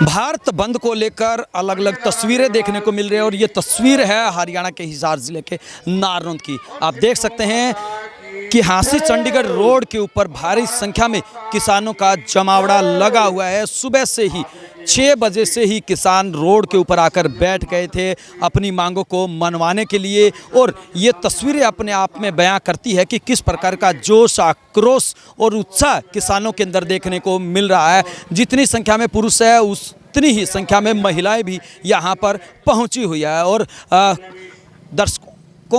भारत बंद को लेकर अलग अलग तस्वीरें देखने को मिल रही है और ये तस्वीर है हरियाणा के हिसार ज़िले के नारनौंद की। आप देख सकते हैं कि हांसी चंडीगढ़ रोड के ऊपर भारी संख्या में किसानों का जमावड़ा लगा हुआ है। सुबह से ही 6 बजे से ही किसान रोड के ऊपर आकर बैठ गए थे अपनी मांगों को मनवाने के लिए। और ये तस्वीरें अपने आप में बयां करती है कि किस प्रकार का जोश, आक्रोश और उत्साह किसानों के अंदर देखने को मिल रहा है। जितनी संख्या में पुरुष है उतनी ही संख्या में महिलाएं भी यहाँ पर पहुँची हुई है। और दर्शकों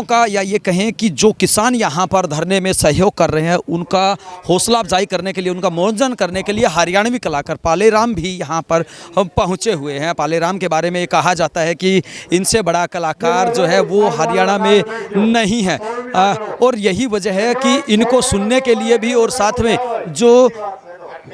का या ये कहें कि जो किसान यहाँ पर धरने में सहयोग कर रहे हैं उनका हौसला अफजाई करने के लिए, उनका मनोरंजन करने के लिए हरियाणवी कलाकार पालेराम भी यहाँ पर पहुँचे हुए हैं। पालेराम के बारे में कहा जाता है कि इनसे बड़ा कलाकार जो है वो हरियाणा में नहीं है। और यही वजह है कि इनको सुनने के लिए भी और साथ में जो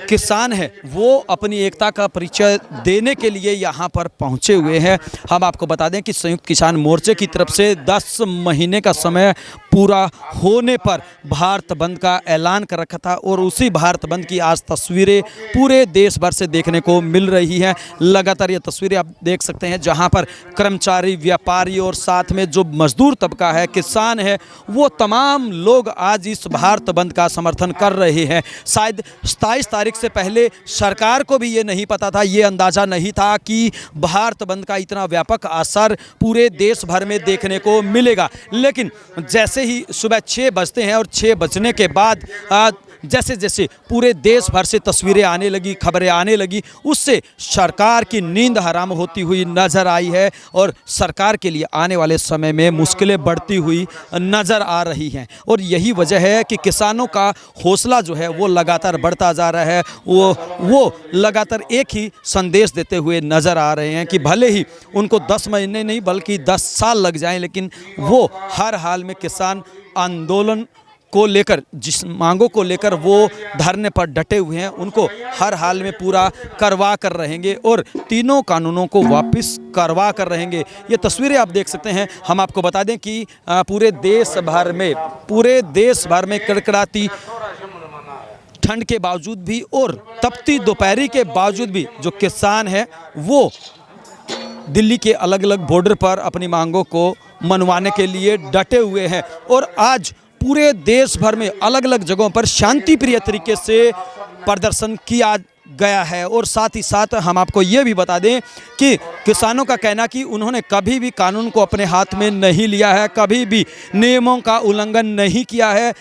किसान है वो अपनी एकता का परिचय देने के लिए यहाँ पर पहुँचे हुए हैं। हम आपको बता दें कि संयुक्त किसान मोर्चे की तरफ से 10 महीने का समय पूरा होने पर भारत बंद का ऐलान कर रखा था और उसी भारत बंद की आज तस्वीरें पूरे देश भर से देखने को मिल रही हैं। लगातार ये तस्वीरें आप देख सकते हैं जहाँ पर कर्मचारी, व्यापारी और साथ में जो मजदूर तबका है, किसान है, वो तमाम लोग आज इस भारत बंद का समर्थन कर रहे हैं। शायद 27 तारीख से पहले सरकार को भी ये नहीं पता था, ये अंदाज़ा नहीं था कि भारत बंद का इतना व्यापक असर पूरे देश भर में देखने को मिलेगा। लेकिन जैसे ही सुबह 6 बजते हैं और 6 बजने के बाद जैसे जैसे पूरे देश भर से तस्वीरें आने लगी, खबरें आने लगी, उससे सरकार की नींद हराम होती हुई नज़र आई है और सरकार के लिए आने वाले समय में मुश्किलें बढ़ती हुई नज़र आ रही हैं। और यही वजह है कि किसानों का हौसला जो है वो लगातार बढ़ता जा रहा है। वो लगातार एक ही संदेश देते हुए नज़र आ रहे हैं कि भले ही उनको 10 महीने नहीं बल्कि 10 साल लग जाएं, लेकिन वो हर हाल में किसान आंदोलन को लेकर, जिस मांगों को लेकर वो धरने पर डटे हुए हैं, उनको हर हाल में पूरा करवा कर रहेंगे और तीनों कानूनों को वापस करवा कर रहेंगे। ये तस्वीरें आप देख सकते हैं। हम आपको बता दें कि पूरे देश भर में कड़कड़ाती ठंड के बावजूद भी और तपती दोपहरी के बावजूद भी जो किसान है वो दिल्ली के अलग अलग बॉर्डर पर अपनी मांगों को मनवाने के लिए डटे हुए हैं। और आज पूरे देश भर में अलग अलग जगहों पर शांति प्रिय तरीके से प्रदर्शन किया गया है। और साथ ही साथ हम आपको ये भी बता दें कि किसानों का कहना कि उन्होंने कभी भी कानून को अपने हाथ में नहीं लिया है, कभी भी नियमों का उल्लंघन नहीं किया है,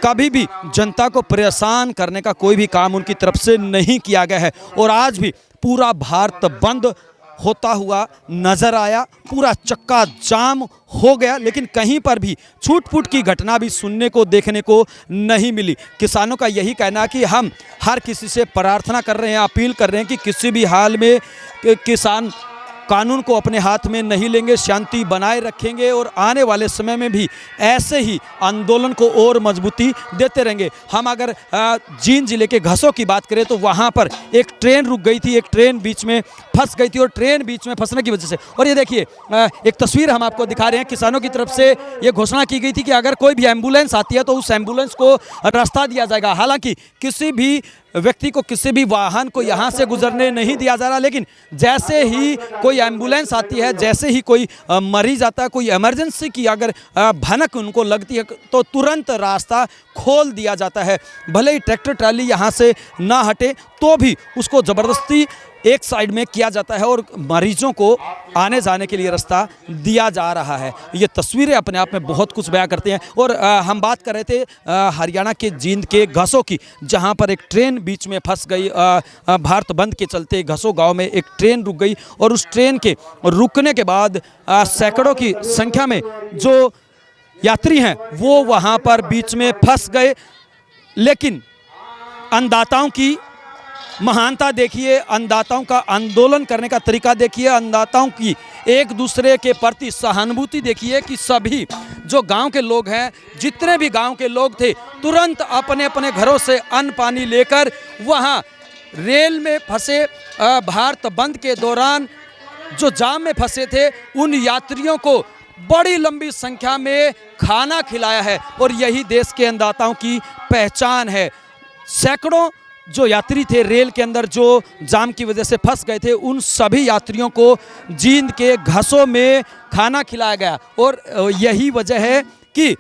कभी भी जनता को परेशान करने का कोई भी काम उनकी तरफ से नहीं किया गया है। और आज भी पूरा भारत बंद होता हुआ नज़र आया, पूरा चक्का जाम हो गया, लेकिन कहीं पर भी छूट-फूट की घटना भी सुनने को देखने को नहीं मिली। किसानों का यही कहना कि हम हर किसी से प्रार्थना कर रहे हैं, अपील कर रहे हैं कि किसी भी हाल में किसान कानून को अपने हाथ में नहीं लेंगे, शांति बनाए रखेंगे और आने वाले समय में भी ऐसे ही आंदोलन को और मजबूती देते रहेंगे। हम अगर जींद जिले के घसों की बात करें तो वहाँ पर एक ट्रेन रुक गई थी, एक ट्रेन बीच में फंस गई थी और ट्रेन बीच में फंसने की वजह से, और ये देखिए एक तस्वीर हम आपको दिखा रहे हैं, किसानों की तरफ से ये घोषणा की गई थी कि अगर कोई भी एम्बुलेंस आती है तो उस एम्बुलेंस को रास्ता दिया जाएगा। हालांकि किसी भी व्यक्ति को, किसी भी वाहन को यहाँ से गुजरने नहीं दिया जा रहा, लेकिन जैसे ही कोई एम्बुलेंस आती है, जैसे ही कोई मरीज आता है, कोई इमरजेंसी की अगर भनक उनको लगती है तो तुरंत रास्ता खोल दिया जाता है। भले ही ट्रैक्टर ट्राली यहाँ से ना हटे तो भी उसको ज़बरदस्ती एक साइड में किया जाता है और मरीजों को आने जाने के लिए रास्ता दिया जा रहा है। ये तस्वीरें अपने आप में बहुत कुछ बयां करते हैं। और हम बात कर रहे थे हरियाणा के जींद के घसों की, जहां पर एक ट्रेन बीच में फंस गई। भारत बंद के चलते घसों गांव में एक ट्रेन रुक गई और उस ट्रेन के रुकने के बाद सैकड़ों की संख्या में जो यात्री हैं वो वहाँ पर बीच में फंस गए। लेकिन अन्नदाताओं की महानता देखिए, अन्नदाताओं का आंदोलन करने का तरीका देखिए, अन्नदाताओं की एक दूसरे के प्रति सहानुभूति देखिए कि सभी जो गांव के लोग हैं, जितने भी गांव के लोग थे, तुरंत अपने अपने घरों से अन्न पानी लेकर वहां रेल में फंसे भारत बंद के दौरान जो जाम में फंसे थे उन यात्रियों को बड़ी लंबी संख्या में खाना खिलाया है। और यही देश के अन्नदाताओं की पहचान है। सैकड़ों जो यात्री थे रेल के अंदर जो जाम की वजह से फंस गए थे, उन सभी यात्रियों को जींद के घसों में खाना खिलाया गया। और यही वजह है कि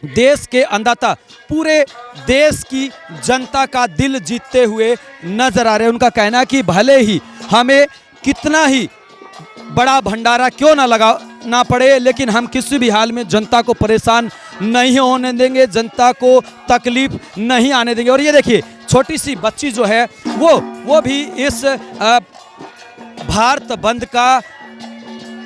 देश के अन्नदाता पूरे देश की जनता का दिल जीतते हुए नजर आ रहे हैं। उनका कहना है कि भले ही हमें कितना ही बड़ा भंडारा क्यों ना लगाना पड़े, लेकिन हम किसी भी हाल में जनता को परेशान नहीं होने देंगे, जनता को तकलीफ नहीं आने देंगे। और ये देखिए छोटी सी बच्ची जो है वो भी इस भारत बंद का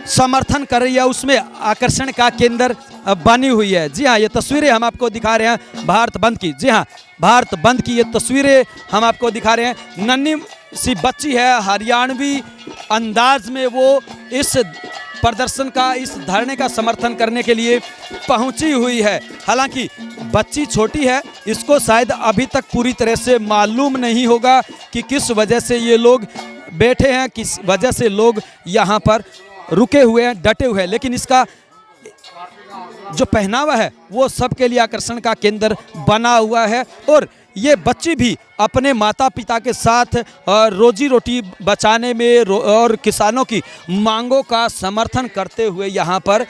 समर्थन कर रही है, उसमें आकर्षण का केंद्र बनी हुई है। जी हाँ, ये तस्वीरें हम आपको दिखा रहे हैं भारत बंद की। जी हाँ, भारत बंद की ये तस्वीरें हम आपको दिखा रहे हैं। नन्ही सी बच्ची है, हरियाणवी अंदाज में वो इस प्रदर्शन का, इस धरने का समर्थन करने के लिए पहुंची हुई है। हालांकि बच्ची छोटी है, इसको शायद अभी तक पूरी तरह से मालूम नहीं होगा कि किस वजह से ये लोग बैठे हैं, किस वजह से लोग यहाँ पर रुके हुए हैं, डटे हुए हैं। लेकिन इसका जो पहनावा है वो सबके लिए आकर्षण का केंद्र बना हुआ है। और ये बच्ची भी अपने माता पिता के साथ रोजी रोटी बचाने में और किसानों की मांगों का समर्थन करते हुए यहाँ पर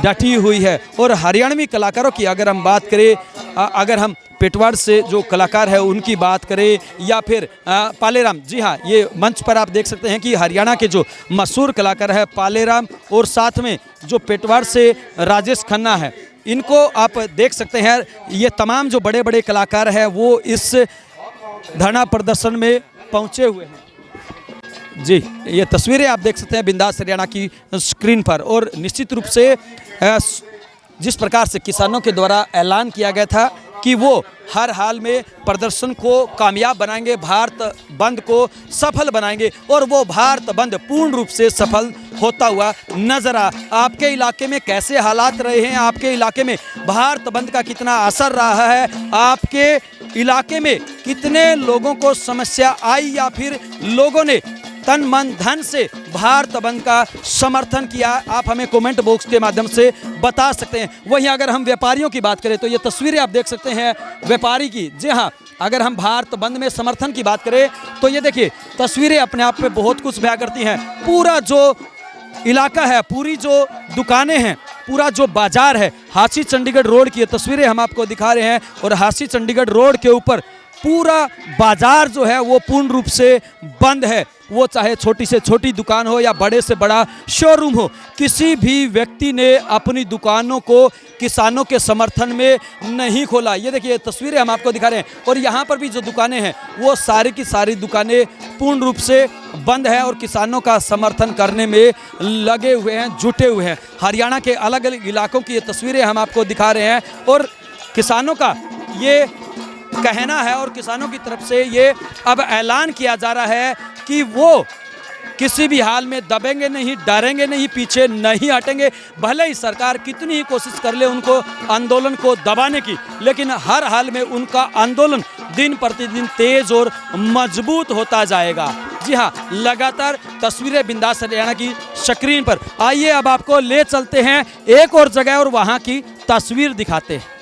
डटी हुई है। और हरियाणवी कलाकारों की अगर हम बात करें, अगर हम पेटवाड़ से जो कलाकार है उनकी बात करें, या फिर पालेराम, जी हाँ, ये मंच पर आप देख सकते हैं कि हरियाणा के जो मशहूर कलाकार है पालेराम, और साथ में जो पेटवाड़ से राजेश खन्ना है, इनको आप देख सकते हैं। ये तमाम जो बड़े बड़े कलाकार हैं वो इस धरना प्रदर्शन में पहुंचे हुए हैं। जी, ये तस्वीरें आप देख सकते हैं बिंदास हरियाणा की स्क्रीन पर। और निश्चित रूप से जिस प्रकार से किसानों के द्वारा ऐलान किया गया था कि वो हर हाल में प्रदर्शन को कामयाब बनाएंगे, भारत बंद को सफल बनाएंगे, और वो भारत बंद पूर्ण रूप से सफल होता हुआ नजर आ। आपके इलाके में कैसे हालात रहे हैं, आपके इलाके में भारत बंद का कितना असर रहा है, आपके इलाके में कितने लोगों को समस्या आई, या फिर लोगों ने तन मन धन से भारत बंद का समर्थन किया, आप हमें कमेंट बॉक्स के माध्यम से बता सकते हैं। वहीं अगर हम व्यापारियों की बात करें तो ये तस्वीरें आप देख सकते हैं व्यापारी की। जी हाँ, अगर हम भारत बंद में समर्थन की बात करें तो ये देखिए तस्वीरें अपने आप में बहुत कुछ बयां करती हैं। पूरा जो इलाका है, पूरी जो दुकानें हैं, पूरा जो बाजार है, हांसी चंडीगढ़ रोड की ये तस्वीरें हम आपको दिखा रहे हैं। और हांसी चंडीगढ़ रोड के ऊपर पूरा बाजार जो है वो पूर्ण रूप से बंद है। वो चाहे छोटी से छोटी दुकान हो या बड़े से बड़ा शोरूम हो, किसी भी व्यक्ति ने अपनी दुकानों को किसानों के समर्थन में नहीं खोला। ये देखिए तस्वीरें हम आपको दिखा रहे हैं। और यहाँ पर भी जो दुकानें हैं वो सारी की सारी दुकानें पूर्ण रूप से बंद है और किसानों का समर्थन करने में लगे हुए हैं, जुटे हुए हैं। हरियाणा के अलग अलग इलाकों की ये तस्वीरें हम आपको दिखा रहे हैं। और किसानों का ये कहना है और किसानों की तरफ से ये अब ऐलान किया जा रहा है कि वो किसी भी हाल में दबेंगे नहीं, डरेंगे नहीं, पीछे नहीं हटेंगे। भले ही सरकार कितनी ही कोशिश कर ले उनको आंदोलन को दबाने की, लेकिन हर हाल में उनका आंदोलन दिन प्रतिदिन तेज और मजबूत होता जाएगा। जी हाँ, लगातार तस्वीरें बिंदास हरियाणा की स्क्रीन पर। आइए अब आपको ले चलते हैं एक और जगह और वहाँ की तस्वीर दिखाते हैं।